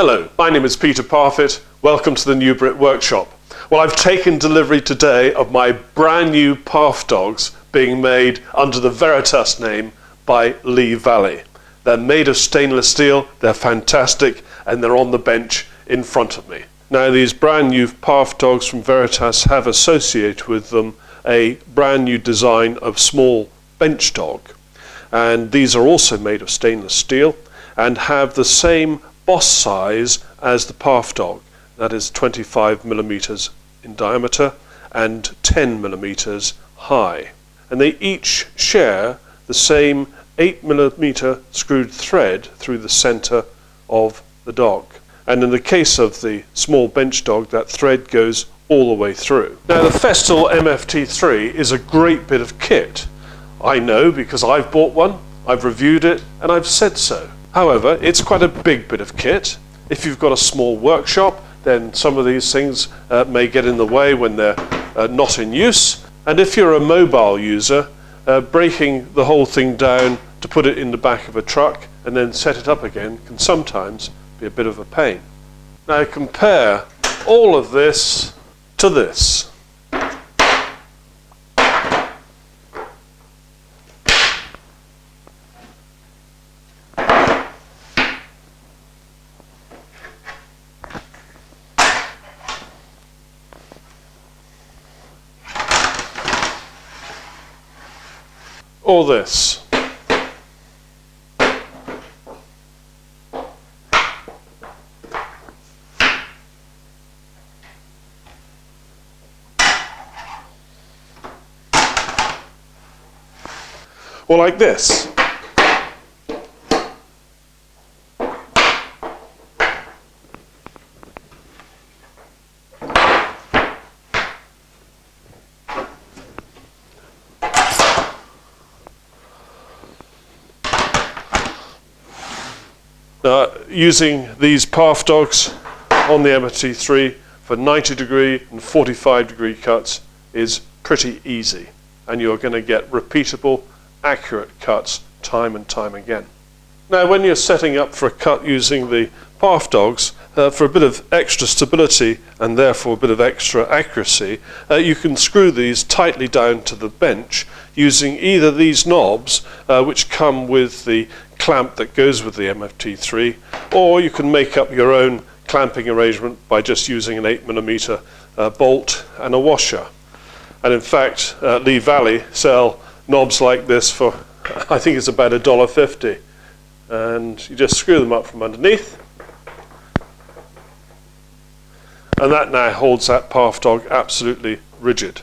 Hello, my name is Peter Parfit. Welcome to the new Brit workshop. Well, I've taken delivery today of my brand new Parf Dogs being made under the Veritas name by Lee Valley. They're made of stainless steel, they're fantastic, and they're on the bench in front of me. Now, these brand new Parf Dogs from Veritas have associated with them a brand new design of small bench dog. And these are also made of stainless steel and have the same boss size as the Parf Dog. That is 25 millimeters in diameter and 10 millimeters high. And they each share the same 8 millimeter screwed thread through the center of the dog. And in the case of the small bench dog, that thread goes all the way through. Now, the Festool MFT3 is a great bit of kit. I know because I've bought one, I've reviewed it, and I've said so. However, it's quite a big bit of kit. If you've got a small workshop, then some of these things may get in the way when they're not in use. And if you're a mobile user, breaking the whole thing down to put it in the back of a truck and then set it up again can sometimes be a bit of a pain. Now compare all of this to this. Or this. Or like this. Using these Parf Dogs on the MFT3 for 90 degree and 45 degree cuts is pretty easy, and you're going to get repeatable, accurate cuts time and time again. Now, when you're setting up for a cut using the Parf Dogs, for a bit of extra stability and therefore a bit of extra accuracy, you can screw these tightly down to the bench using either these knobs, which come with the clamp that goes with the MFT3, or you can make up your own clamping arrangement by just using an 8 millimeter bolt and a washer. And in fact, Lee Valley sell knobs like this for, I think it's about $1.50. And you just screw them up from underneath. And that now holds that Parf Dog absolutely rigid.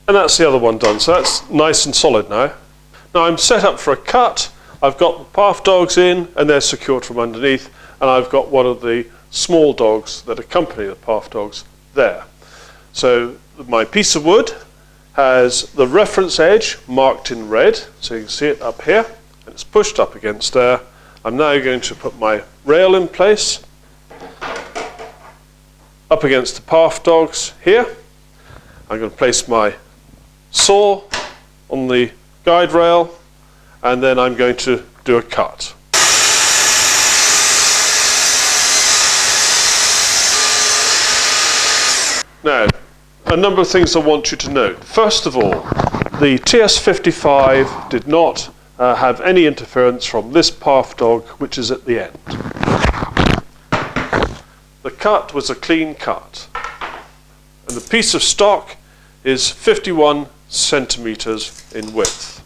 And that's the other one done, so that's nice and solid now. Now I'm set up for a cut. I've got the Parf Dogs in and they're secured from underneath, and I've got one of the small dogs that accompany the Parf Dogs there. So my piece of wood has the reference edge marked in red, so you can see it up here, and it's pushed up against there. I'm now going to put my rail in place up against the Parf Dogs here. I'm going to place my saw on the guide rail, and then I'm going to do a cut. Now, a number of things I want you to note. First of all, the TS55 did not have any interference from this Parf Dog, which is at the end. The cut was a clean cut, and the piece of stock is 51 centimeters in width.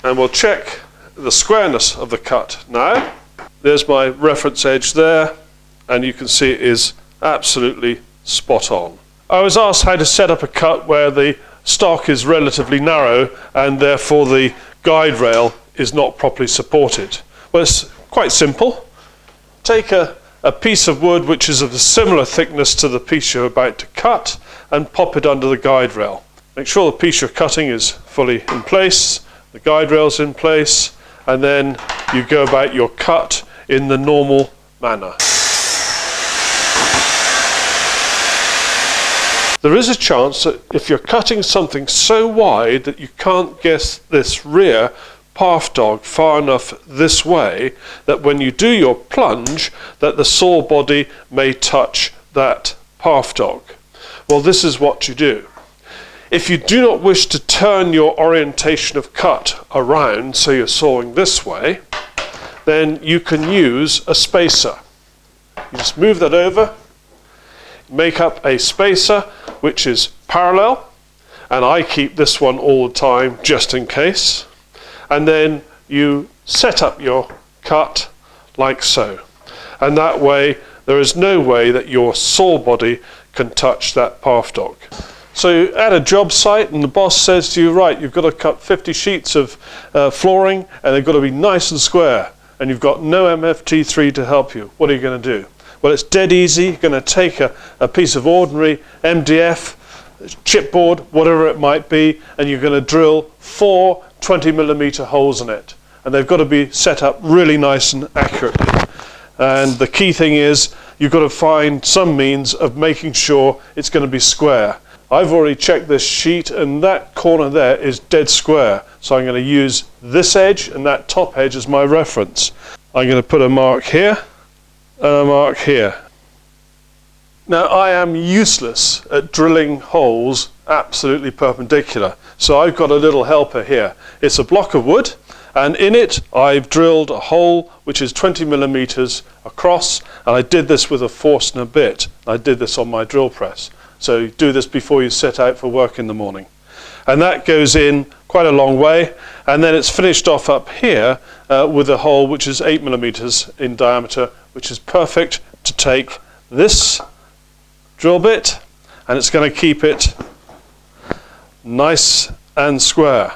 And we'll check the squareness of the cut now. There's my reference edge there, and you can see it is absolutely spot on. I was asked how to set up a cut where the stock is relatively narrow and therefore the guide rail is not properly supported. Well, it's quite simple. Take a piece of wood which is of a similar thickness to the piece you're about to cut and pop it under the guide rail. Make sure the piece you're cutting is fully in place, the guide rail's in place, and then you go about your cut in the normal manner. There is a chance that if you're cutting something so wide that you can't get this rear Parf Dog far enough this way that when you do your plunge, that the saw body may touch that Parf Dog. Well, this is what you do. If you do not wish to turn your orientation of cut around, so you're sawing this way, then you can use a spacer. You just move that over, make up a spacer which is parallel, and I keep this one all the time just in case, and then you set up your cut like so, and that way there is no way that your saw body can touch that Parf Dog. So you're at a job site and the boss says to you, right, you've got to cut 50 sheets of flooring and they've got to be nice and square, and you've got no MFT3 to help you. What are you going to do? Well, it's dead easy. You're going to take a piece of ordinary MDF, chipboard, whatever it might be, and you're going to drill 4 20mm holes in it. And they've got to be set up really nice and accurately. And the key thing is you've got to find some means of making sure it's going to be square. I've already checked this sheet and that corner there is dead square. So I'm going to use this edge and that top edge as my reference. I'm going to put a mark here and a mark here. Now I am useless at drilling holes absolutely perpendicular. So I've got a little helper here. It's a block of wood, and in it I've drilled a hole which is 20mm across, and I did this with a Forstner bit. I did this on my drill press. So you do this before you set out for work in the morning. And that goes in quite a long way, and then it's finished off up here with a hole which is 8mm in diameter, which is perfect to take this drill bit, and it's going to keep it nice and square.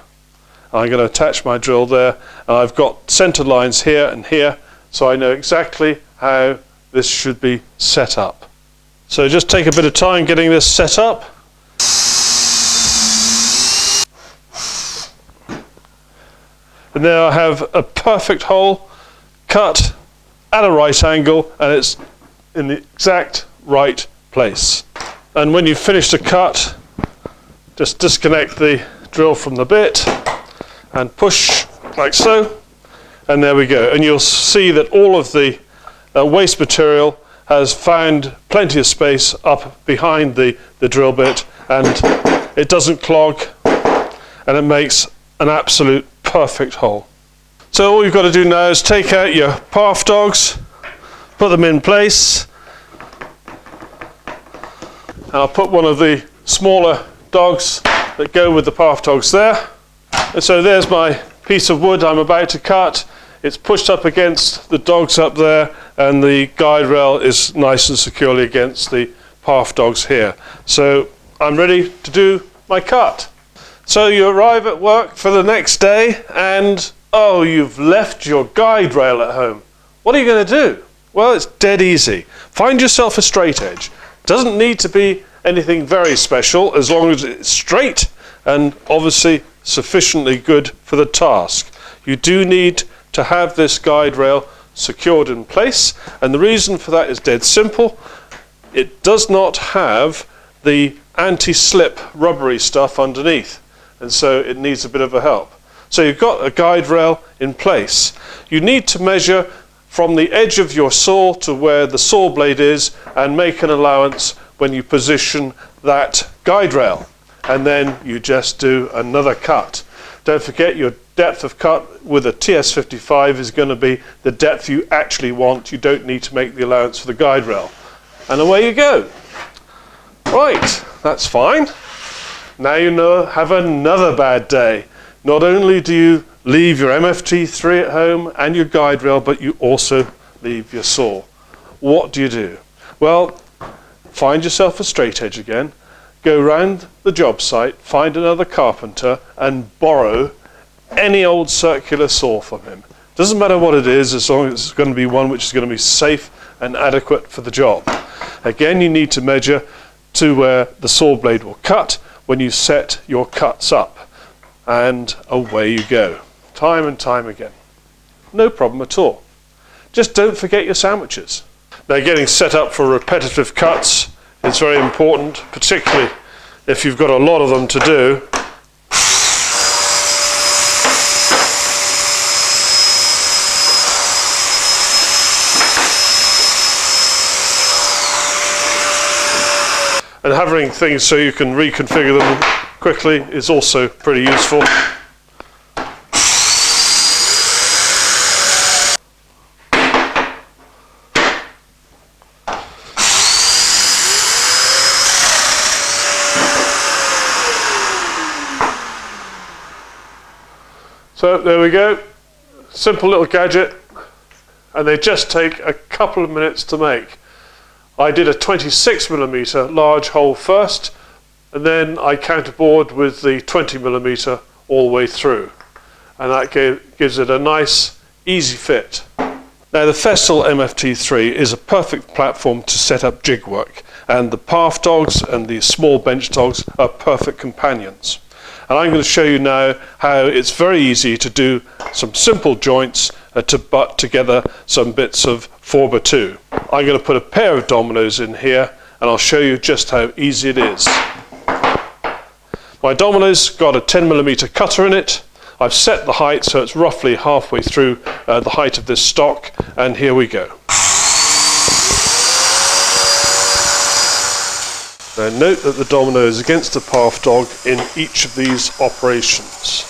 I'm going to attach my drill there, and I've got center lines here and here, so I know exactly how this should be set up. So just take a bit of time getting this set up. And now I have a perfect hole cut at a right angle, and it's in the exact right place. And when you've finished the cut, just disconnect the drill from the bit and push like so, and there we go. And you'll see that all of the waste material has found plenty of space up behind the drill bit, and it doesn't clog, and it makes an absolute perfect hole. So all you've got to do now is take out your Parf Dogs, put them in place, and I'll put one of the smaller dogs that go with the Parf Dogs there. And so there's my piece of wood I'm about to cut. It's pushed up against the dogs up there, and the guide rail is nice and securely against the Parf Dogs here. So I'm ready to do my cut. So you arrive at work for the next day, and oh, you've left your guide rail at home. What are you going to do? Well, it's dead easy. Find yourself a straight edge. Doesn't need to be anything very special, as long as it's straight and obviously sufficiently good for the task. You do need to have this guide rail secured in place, and the reason for that is dead simple. It does not have the anti-slip rubbery stuff underneath, and so it needs a bit of a help. So you've got a guide rail in place. You need to measure from the edge of your saw to where the saw blade is, and make an allowance when you position that guide rail, and then you just do another cut. Don't forget, your depth of cut with a TS55 is going to be the depth you actually want. You don't need to make the allowance for the guide rail. And away you go. Right, that's fine. Now you know, have another bad day. Not only do you leave your MFT3 at home and your guide rail, but you also leave your saw. What do you do? Well, find yourself a straight edge again, go round the job site, find another carpenter and borrow any old circular saw from him. Doesn't matter what it is, as long as it's going to be one which is going to be safe and adequate for the job. Again, you need to measure to where the saw blade will cut when you set your cuts up, and away you go, time and time again. No problem at all. Just don't forget your sandwiches. Now, getting set up for repetitive cuts is very important, particularly if you've got a lot of them to do. And having things so you can reconfigure them quickly is also pretty useful. So there we go, simple little gadget, and they just take a couple of minutes to make. I did a 26mm large hole first, and then I counterbored with the 20mm all the way through, and that gives it a nice easy fit. Now the Festool MFT3 is a perfect platform to set up jig work, and the Parf Dogs and the small bench dogs are perfect companions. And I'm going to show you now how it's very easy to do some simple joints to butt together some bits of 4x2. I'm going to put a pair of dominoes in here, and I'll show you just how easy it is. My dominoes got a 10mm cutter in it. I've set the height so it's roughly halfway through the height of this stock, and here we go. Now note that the domino is against the Parf Dog in each of these operations.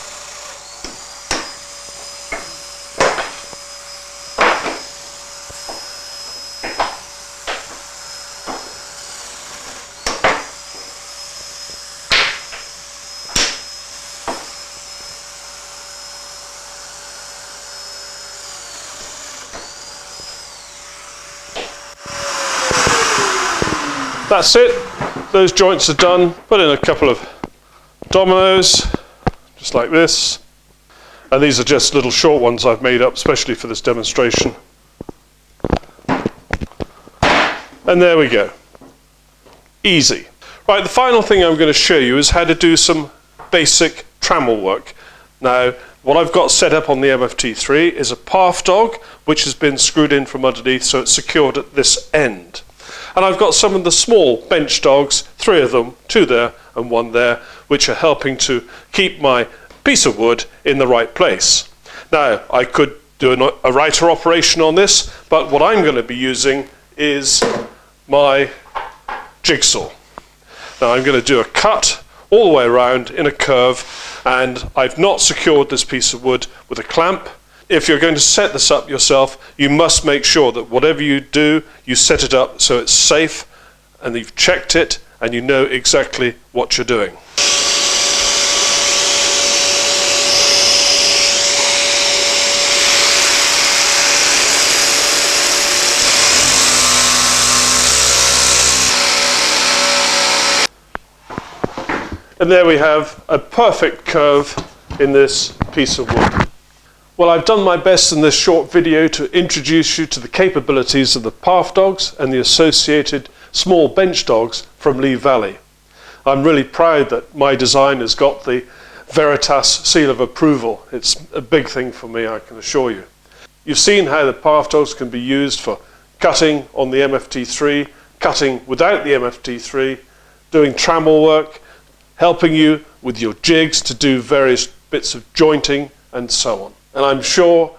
That's it. Those joints are done. Put in a couple of dominoes, just like this. And these are just little short ones I've made up, especially for this demonstration. And there we go. Easy. Right, the final thing I'm going to show you is how to do some basic trammel work. Now, what I've got set up on the MFT3 is a Parf Dog, which has been screwed in from underneath, so it's secured at this end. And I've got some of the small bench dogs, 3 of them, 2 there and 1 there, which are helping to keep my piece of wood in the right place. Now, I could do a router operation on this, but what I'm going to be using is my jigsaw. Now, I'm going to do a cut all the way around in a curve, and I've not secured this piece of wood with a clamp. If you're going to set this up yourself, you must make sure that whatever you do, you set it up so it's safe, and you've checked it, and you know exactly what you're doing. And there we have a perfect curve in this piece of wood. Well, I've done my best in this short video to introduce you to the capabilities of the Parf Dogs and the associated small bench dogs from Lee Valley. I'm really proud that my design has got the Veritas seal of approval. It's a big thing for me, I can assure you. You've seen how the Parf Dogs can be used for cutting on the MFT3, cutting without the MFT3, doing trammel work, helping you with your jigs to do various bits of jointing and so on. And I'm sure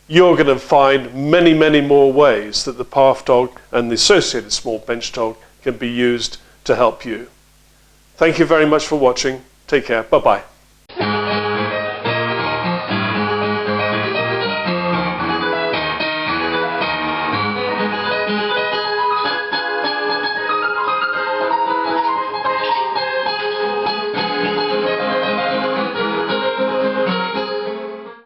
you're going to find many, many more ways that the Parf Dog and the associated small bench dog can be used to help you. Thank you very much for watching. Take care. Bye-bye.